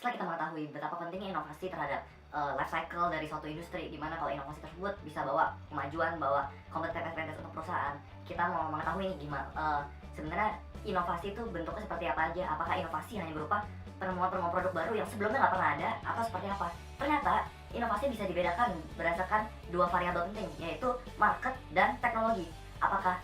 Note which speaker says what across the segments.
Speaker 1: Setelah kita mengetahui betapa pentingnya inovasi terhadap life cycle dari suatu industri, di mana kalau inovasi tersebut bisa bawa kemajuan, bawa competitive advantage untuk perusahaan, kita mau mengetahui nih gimana sebenarnya inovasi itu bentuknya seperti apa aja. Apakah inovasi hanya berupa penemuan-penemuan produk baru yang sebelumnya nggak pernah ada, atau seperti apa? Ternyata inovasi bisa dibedakan berdasarkan dua variabel penting, yaitu market dan teknologi. Apakah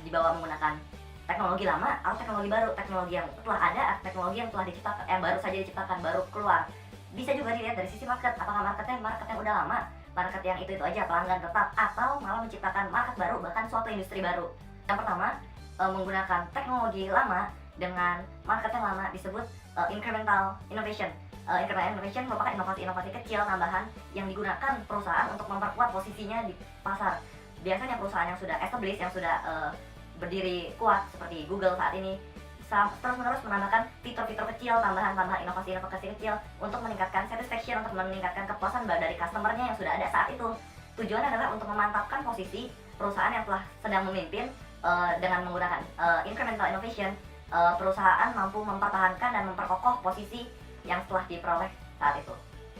Speaker 1: dibawa menggunakan teknologi lama atau teknologi baru, teknologi yang telah ada atau teknologi yang telah diciptakan, yang baru saja diciptakan, baru keluar. Bisa juga dilihat dari sisi market, apakah market yang udah lama, market yang itu aja, pelanggan tetap, atau malah menciptakan market baru, bahkan suatu industri baru. Yang pertama, menggunakan teknologi lama dengan market yang lama disebut incremental innovation. Incremental innovation merupakan inovasi-inovasi kecil tambahan yang digunakan perusahaan untuk memperkuat posisinya di pasar. Biasanya perusahaan yang sudah established, yang sudah berdiri kuat seperti Google saat ini, terus-menerus menambahkan fitur-fitur kecil, tambahan-tambahan inovasi-inovasi kecil untuk meningkatkan satisfaction, untuk meningkatkan kepuasan dari customernya yang sudah ada saat itu. Tujuannya adalah untuk memantapkan posisi perusahaan yang telah sedang memimpin. Dengan menggunakan incremental innovation, perusahaan mampu mempertahankan dan memperkokoh posisi yang telah diperoleh saat itu.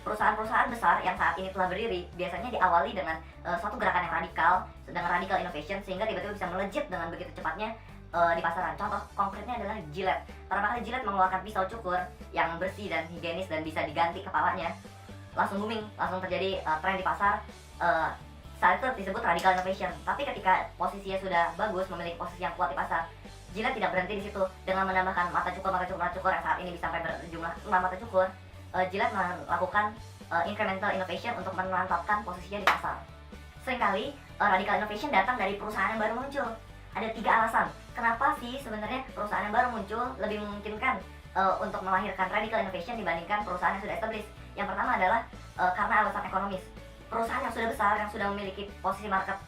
Speaker 1: Perusahaan-perusahaan besar yang saat ini telah berdiri biasanya diawali dengan suatu gerakan yang radikal, sedang radical innovation, sehingga tiba-tiba bisa melejit dengan begitu cepatnya di pasaran. Contoh konkretnya adalah Gillette. Pertama kali Gillette mengeluarkan pisau cukur yang bersih dan higienis dan bisa diganti kepalanya, langsung booming, langsung terjadi tren di pasar. Saat itu disebut radical innovation. Tapi ketika posisinya sudah bagus, memiliki posisi yang kuat di pasar, Gillette tidak berhenti di situ dengan menambahkan mata cukur yang saat ini bisa sampai berjumlah 6 mata cukur. Gillette melakukan incremental innovation untuk menantapkan posisinya di pasar. Seringkali radical innovation datang dari perusahaan yang baru muncul. Ada 3 alasan kenapa sih sebenarnya perusahaan yang baru muncul lebih memungkinkan untuk melahirkan radical innovation dibandingkan perusahaan yang sudah established. Yang pertama adalah karena alasan ekonomis. Perusahaan yang sudah besar, yang sudah memiliki posisi market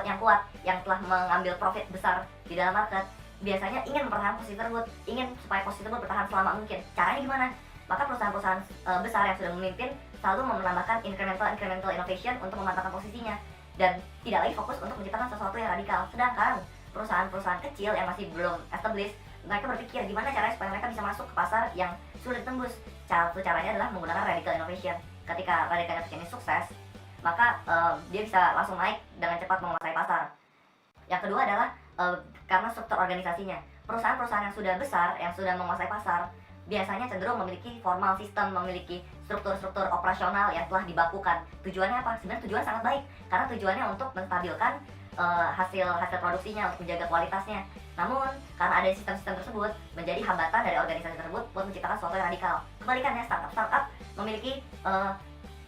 Speaker 1: yang kuat, yang telah mengambil profit besar di dalam market, biasanya ingin mempertahankan posisi tersebut, ingin supaya posisi tersebut bertahan selama mungkin. Caranya gimana? Maka perusahaan-perusahaan besar yang sudah memimpin selalu menambahkan incremental innovation untuk memantapkan posisinya dan tidak lagi fokus untuk menciptakan sesuatu yang radikal. Sedangkan perusahaan-perusahaan kecil yang masih belum established, mereka berpikir gimana caranya supaya mereka bisa masuk ke pasar yang sulit tembus. Satu caranya adalah menggunakan radical innovation. Ketika radical innovation ini sukses, maka dia bisa langsung naik dengan cepat menguasai pasar. Yang kedua adalah karena struktur organisasinya. Perusahaan-perusahaan yang sudah besar, yang sudah menguasai pasar, biasanya cenderung memiliki formal sistem, memiliki struktur-struktur operasional yang telah dibakukan. Tujuannya apa? Sebenarnya tujuan sangat baik, karena tujuannya untuk menstabilkan hasil produksinya, untuk menjaga kualitasnya. Namun, karena ada sistem-sistem tersebut, menjadi hambatan dari organisasi tersebut buat menciptakan sesuatu yang radikal. Kebalikannya, startup memiliki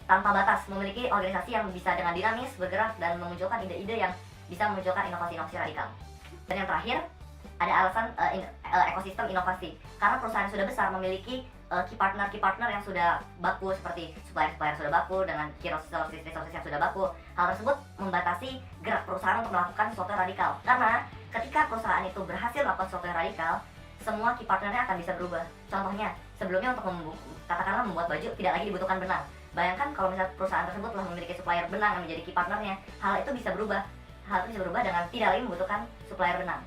Speaker 1: tanpa batas, memiliki organisasi yang bisa dengan dinamis bergerak dan memunculkan ide-ide yang bisa memunculkan inovasi-inovasi radikal. Dan yang terakhir, ada alasan ekosistem inovasi. Karena perusahaan yang sudah besar memiliki key partner yang sudah baku, seperti supplier sudah baku dengan key resources yang sudah baku. Hal tersebut membatasi gerak perusahaan untuk melakukan sesuatu yang radikal. Karena ketika perusahaan itu berhasil melakukan sesuatu yang radikal, semua key partnernya akan bisa berubah. Contohnya, sebelumnya untuk katakanlah membuat baju tidak lagi dibutuhkan benang. Bayangkan kalau misalnya perusahaan tersebut telah memiliki supplier benang yang menjadi key partnernya, hal itu bisa berubah. Hal itu bisa berubah dengan tidak lagi membutuhkan supplier benang.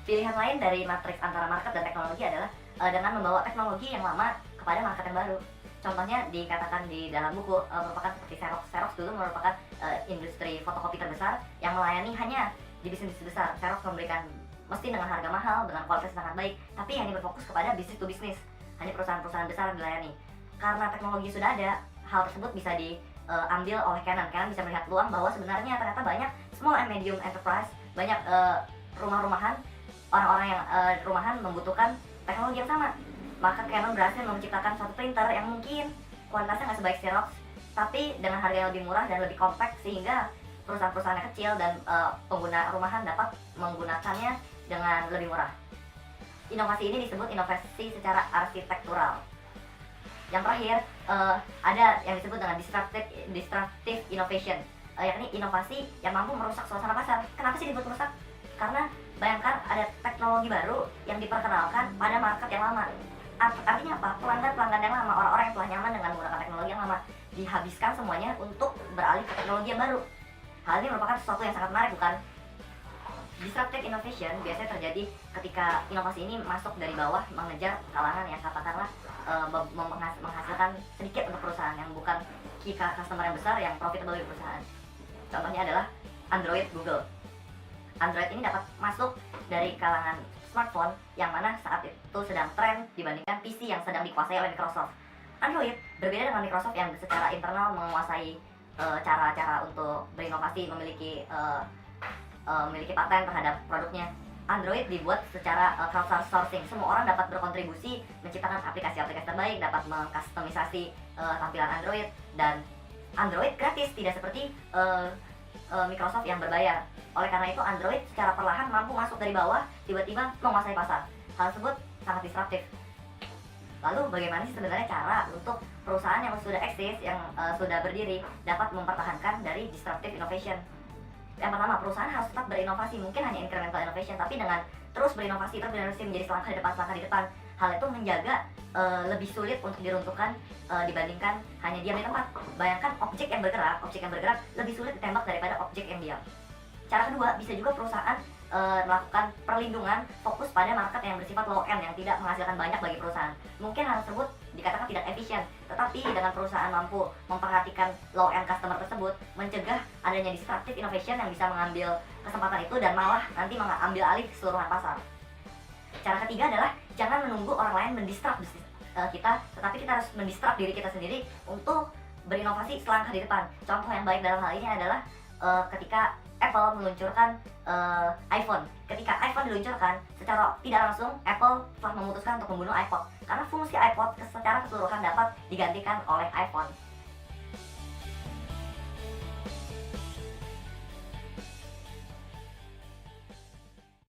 Speaker 1: Pilihan lain dari matriks antara market dan teknologi adalah dengan membawa teknologi yang lama kepada market yang baru. Contohnya dikatakan di dalam buku merupakan seperti Xerox. Xerox dulu merupakan industri fotokopi terbesar yang melayani hanya di bisnis besar. Xerox memberikan mesin dengan harga mahal, dengan kualitas sangat baik, tapi hanya berfokus kepada bisnis to bisnis. Hanya perusahaan-perusahaan besar yang dilayani. Karena teknologi sudah ada, hal tersebut bisa diambil oleh Canon. Canon bisa melihat peluang bahwa sebenarnya ternyata banyak small and medium enterprise, banyak rumah-rumahan, orang-orang yang rumahan membutuhkan teknologi yang sama. Maka Canon berhasil menciptakan suatu printer yang mungkin kualitasnya nggak sebaik Xerox, tapi dengan harga yang lebih murah dan lebih compact, sehingga perusahaan-perusahaan yang kecil dan pengguna rumahan dapat menggunakannya dengan lebih murah. Inovasi ini disebut inovasi secara arsitektural. Yang terakhir, ada yang disebut dengan disruptive innovation, yakni inovasi yang mampu merusak suasana pasar. Kenapa sih disebut merusak? Karena bayangkan ada teknologi baru yang diperkenalkan pada market yang lama. Artinya apa? Pelanggan yang lama, orang-orang yang telah nyaman dengan menggunakan teknologi yang lama, dihabiskan semuanya untuk beralih ke teknologi yang baru. Hal ini merupakan sesuatu yang sangat menarik, bukan? Disruptive innovation biasanya terjadi ketika inovasi ini masuk dari bawah, mengejar kalangan yang katakanlah menghasilkan sedikit untuk perusahaan, yang bukan key customer yang besar yang profitable di perusahaan. Contohnya adalah Android Google. Android ini dapat masuk dari kalangan smartphone yang mana saat itu sedang tren dibandingkan PC yang sedang dikuasai oleh Microsoft. Android berbeda dengan Microsoft yang secara internal menguasai cara-cara untuk berinovasi, memiliki paten terhadap produknya. Android dibuat secara crowdsourcing. Semua orang dapat berkontribusi menciptakan aplikasi-aplikasi terbaik, dapat mengkustomisasi tampilan Android, dan Android gratis, tidak seperti Microsoft yang berbayar. Oleh karena itu Android secara perlahan mampu masuk dari bawah, tiba-tiba menguasai pasar. Hal tersebut sangat disruptif. Lalu bagaimana sih sebenarnya cara untuk perusahaan yang sudah eksis, yang sudah berdiri, dapat mempertahankan dari disruptive innovation? Yang pertama, perusahaan harus tetap berinovasi, mungkin hanya incremental innovation, tapi dengan terus berinovasi menjadi selangkah di depan. Hal itu menjaga lebih sulit untuk diruntuhkan dibandingkan hanya diam di tempat. Bayangkan objek yang bergerak lebih sulit ditembak daripada objek yang diam. Cara kedua, bisa juga perusahaan melakukan perlindungan, fokus pada market yang bersifat low end, yang tidak menghasilkan banyak bagi perusahaan. Mungkin hal tersebut dikatakan tidak efisien, tetapi dengan perusahaan mampu memperhatikan low end customer tersebut, mencegah adanya disruptive innovation yang bisa mengambil kesempatan itu dan malah nanti mengambil alih keseluruhan pasar. Cara ketiga adalah jangan menunggu orang lain mendisrupt bisnis kita, tetapi kita harus mendisrupt diri kita sendiri untuk berinovasi selangkah di depan. Contoh yang baik dalam hal ini adalah ketika Apple meluncurkan iPhone. Ketika iPhone diluncurkan, secara tidak langsung Apple telah memutuskan untuk membunuh iPod, karena fungsi iPod secara keseluruhan dapat digantikan oleh iPhone.